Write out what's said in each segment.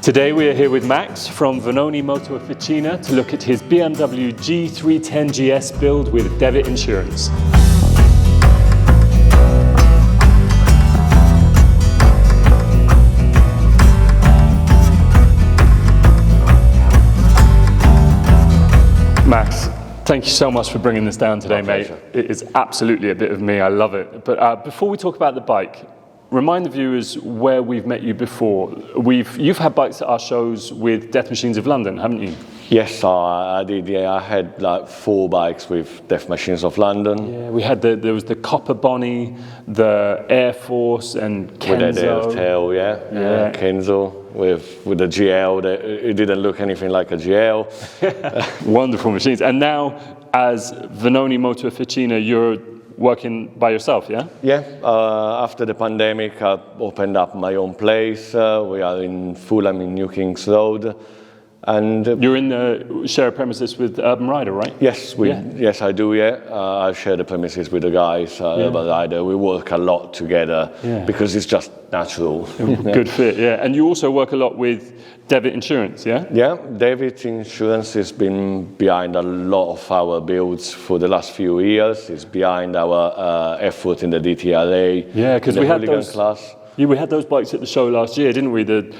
Today we are here with Max from Vanoni Moto Officina to look at his BMW G310GS build with Devitt insurance. Max, thank you so much for bringing this down today, mate. It is absolutely a bit of me, I love it. But before we talk about the bike, remind the viewers where we've met you before. You've had bikes at our shows with Death Machines of London, haven't you? Yes, I did. Yeah, I had like 4 bikes with Death Machines of London. Yeah, we had there was the Copper Bonnie, the Air Force, and Kenzo. With the Airtail, yeah. Kenzo with the GL. It didn't look anything like a GL. Wonderful machines. And now, as Vanoni Moto Officina, you're working by yourself, yeah? Yeah, after the pandemic, I opened up my own place. We are in Fulham, in New Kings Road. And you're in the shared premises with Urban Rider, right? Yes, yes, I do, yeah. I share the premises with the guys, Urban Rider. We work a lot together because it's just natural. Good fit, yeah. And you also work a lot with Devitt Insurance, yeah? Yeah, Devitt Insurance has been behind a lot of our builds for the last few years. It's behind our effort in the DTRA. Yeah, because we had those class. Yeah, we had those bikes at the show last year, didn't we? The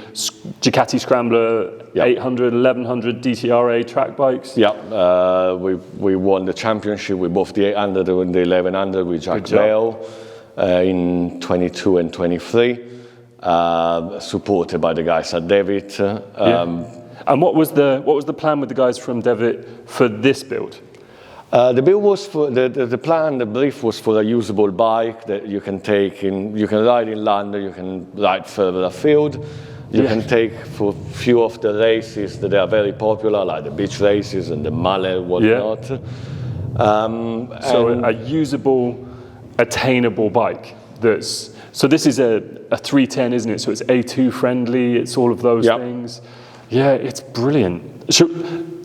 Ducati Scrambler 800, 1100 DTRA track bikes. Yeah, we won the championship with both the 800 and the 1100 with Jack Bell in 22 and 23. Supported by the guys at Devitt. And what was the plan with the guys from Devitt for this build? The build was for the plan. The brief was for a usable bike that you can take in. You can ride in London. You can ride further afield. You can take for a few of the races that are very popular, like the beach races and the Mallet, whatnot. So a usable, attainable bike. So this is a 310, isn't it? So it's A2 friendly. It's all of those things. Yeah, it's brilliant.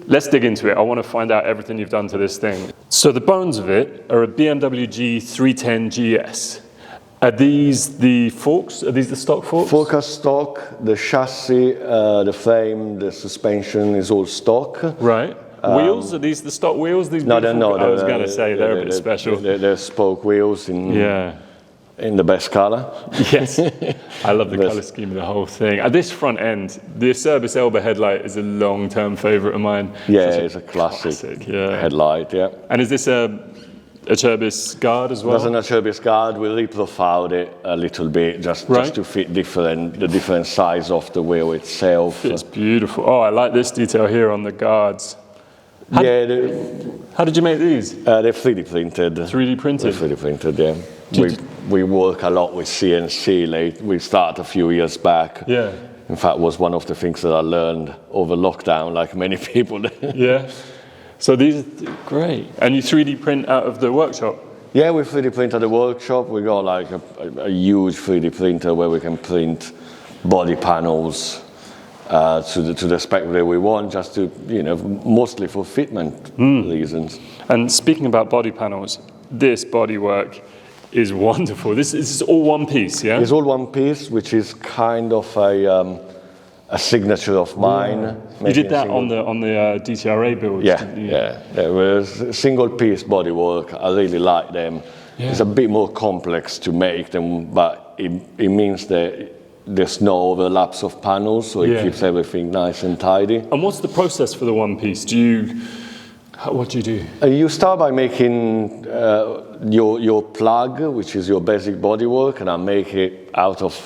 Let's dig into it. I want to find out everything you've done to this thing. So the bones of it are a BMW G310GS. Are these the forks? Are these the stock forks? Forks are stock. The chassis, the frame, the suspension is all stock. Right. Wheels? Are these the stock wheels? These no. I was going to say they're a bit special. They're spoke wheels in the best color. Yes, I love the color scheme of the whole thing. At this front end, the Service Elba headlight is a long-term favorite of mine. Yeah, it's a classic headlight, yeah. And is this a Acerbis guard as well? There's an Acerbis guard. We reprofiled it a little bit just to fit the different size of the wheel itself. It's beautiful. Oh, I like this detail here on the guards. How did you make these? They're 3D printed. 3D printed? They're 3D printed, yeah. We work a lot with CNC. We started a few years back. Yeah. In fact, it was one of the things that I learned over lockdown, like many people. Yeah. So these are great. And you 3D print out of the workshop? Yeah, we 3D print at the workshop. We got like a huge 3D printer where we can print body panels to the spec that we want, just to, mostly for fitment reasons. And speaking about body panels, this bodywork is wonderful. This is all one piece, yeah? It's all one piece, which is kind of a signature of mine. Yeah. You did that on the DTRA build. Yeah. It was a single piece bodywork. I really like them. Yeah. It's a bit more complex to make them, but it means that there's no overlaps of panels, so it keeps everything nice and tidy. And what's the process for the one piece? What do you do? You start by making your plug, which is your basic bodywork, and I make it out of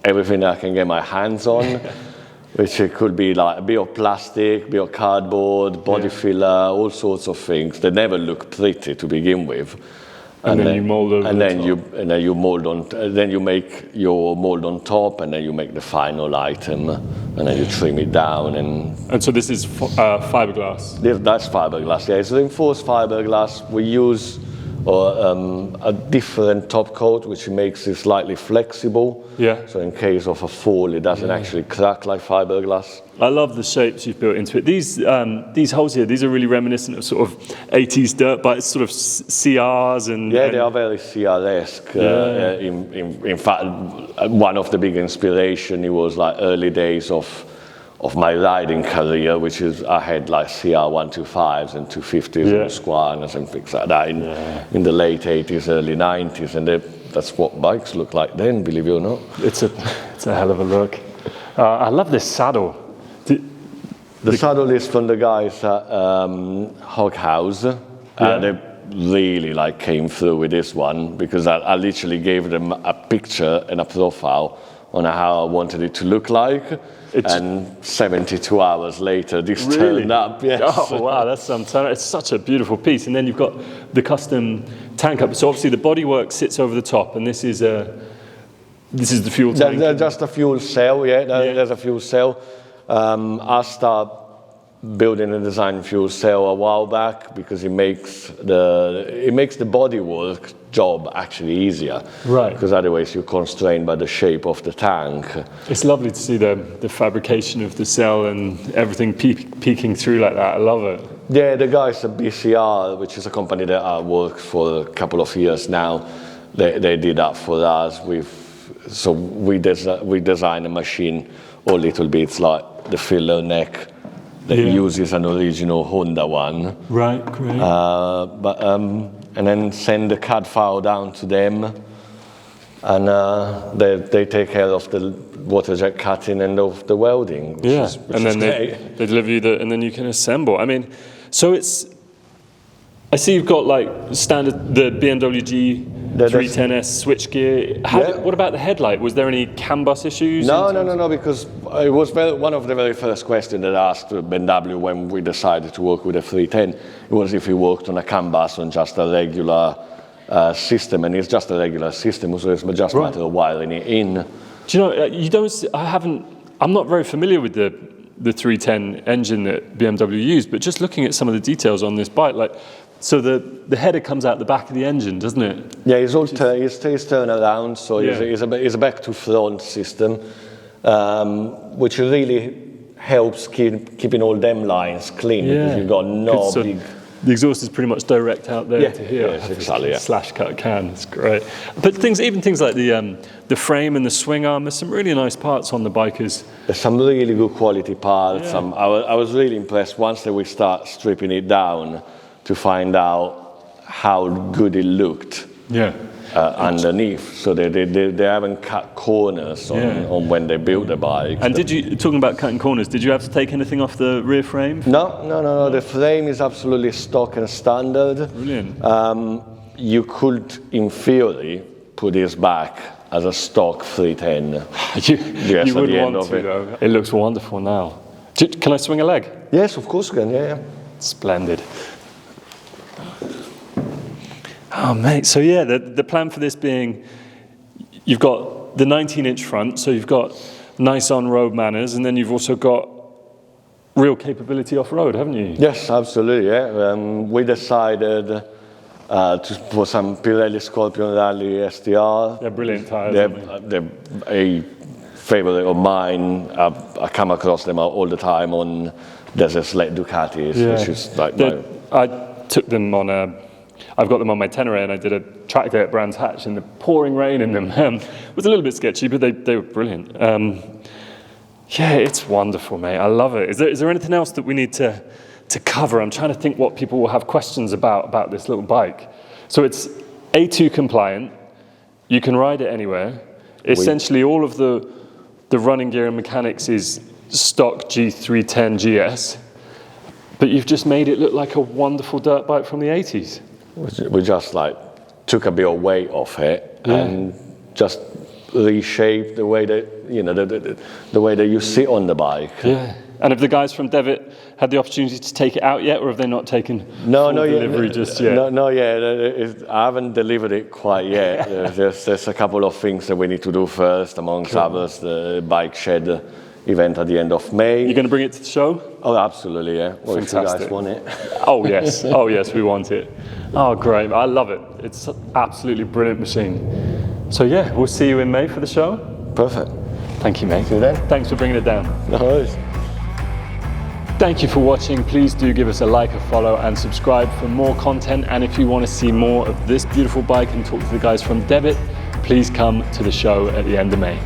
everything I can get my hands on, which it could be like a bit of plastic, a bit of cardboard, body filler, all sorts of things. They never look pretty to begin with. And then you mold over then you make your mold on top, and then you make the final item, and then you trim it down. And so this is fiberglass? That's fiberglass, yeah. It's reinforced fiberglass. We use a different top coat, which makes it slightly flexible. Yeah. So in case of a fall, it doesn't actually crack like fiberglass. I love the shapes you've built into it. These holes here, these are really reminiscent of sort of 80's dirt bikes, sort of CRs and... Yeah, they are very CR-esque. In fact, one of the big inspiration, it was like early days of of my riding career, which is I had like CR 125s and 250s and Squarnas and things like that in the late 80s, early 90s, and that's what bikes look like then, believe it or not. It's a hell of a look. I love this saddle. The saddle is from the guys at Hog House. They really like came through with this one because I literally gave them a picture and a profile on how I wanted it to look like. And 72 hours later, this turned up. Yes. Oh wow, that's some turn. It's such a beautiful piece. And then you've got the custom tank up. So obviously the bodywork sits over the top, and this is the fuel tank. There's just a fuel cell. There's a fuel cell. I started building and designing fuel cell a while back because it makes the bodywork job actually easier. Right. Because otherwise you're constrained by the shape of the tank. It's lovely to see the fabrication of the cell and everything peeking through like that. I love it. Yeah, the guys at BCR, which is a company that I worked for a couple of years now, they did that for us. So we designed a machine a little bit like the filler neck that uses an original Honda one. Right, great. And then send the CAD file down to them, and they take care of the water jet cutting and of the welding. Which is then they deliver you and then you can assemble. I mean, so I see you've got like standard the BMW G310GS switchgear. What about the headlight? Was there any CAN bus issues? No, because it was one of the very first questions that I asked BMW when we decided to work with a 310. It was if we worked on a CAN bus on just a regular system, and it's just a regular system, so it's just a matter of wiring it in. Do you know, I'm not very familiar with the 310 engine that BMW used, but just looking at some of the details on this bike, like, so the header comes out the back of the engine, doesn't it? Yeah, it stays turned around, so it's a back to front system, which really helps keeping all them lines clean. Because you've got big. The exhaust is pretty much direct out there to here. Yes, exactly. Slash cut can. It's great. But even things like the frame and the swing arm, there's some really nice parts on the bikers. There's some really good quality parts. I was really impressed once that we start stripping it down to find out how good it looked underneath. So they haven't cut corners on when they built the bike. And talking about cutting corners, did you have to take anything off the rear frame? No. The frame is absolutely stock and standard. Brilliant. You could, in theory, put this back as a stock 310. You would want to, though. It looks wonderful now. Can I swing a leg? Yes, of course you can, yeah. Splendid. Oh, mate. So, the plan for this being, you've got the 19-inch front, so you've got nice on-road manners, and then you've also got real capability off-road, haven't you? Yes, absolutely, yeah. We decided for some Pirelli Scorpion Rally STR. They're brilliant tyres, they're a favorite of mine. I come across them all the time on Desert Sled Ducatis, which is like I took them on I've got them on my Tenere, and I did a track day at Brands Hatch in the pouring rain in them. It was a little bit sketchy, but they were brilliant. It's wonderful, mate. I love it. Is there anything else that we need to cover? I'm trying to think what people will have questions about this little bike. So it's A2 compliant. You can ride it anywhere. Essentially, all of the running gear and mechanics is stock G310GS. But you've just made it look like a wonderful dirt bike from the 80s. We just took a bit of weight off it and just reshaped the way that the way that you sit on the bike. Yeah. And have the guys from Devitt had the opportunity to take it out yet, or have they not taken delivery just yet? I haven't delivered it quite yet. There's a couple of things that we need to do first, amongst others, the bike shed event at the end of May. You're going to bring it to the show? Oh, absolutely, yeah. Well, if you guys want it. Oh, yes, we want it. Oh, great. I love it. It's an absolutely brilliant machine. So, we'll see you in May for the show. Perfect. Thank you, mate. See you then. Thanks for bringing it down. No worries. Thank you for watching. Please do give us a like, a follow, and subscribe for more content. And if you want to see more of this beautiful bike and talk to the guys from Devitt, please come to the show at the end of May.